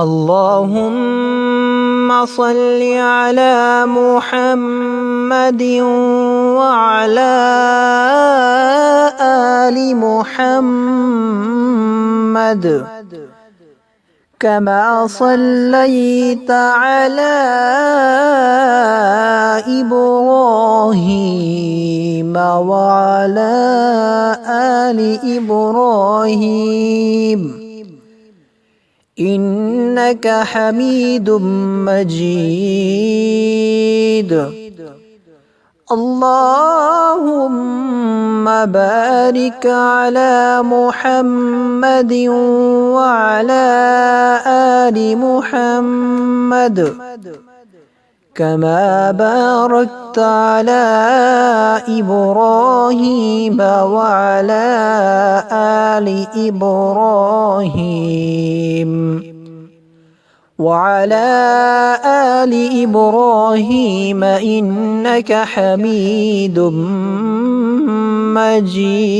اللهم صل على محمد وعلى آل محمد كما صليت على إبراهيم وعلى آل إبراهيم إنك حميد مجيد. اللهم بارك على محمد وعلى آل محمد كما باركت على إبراهيم وعلى آل إبراهيم إنك حميد مجيد.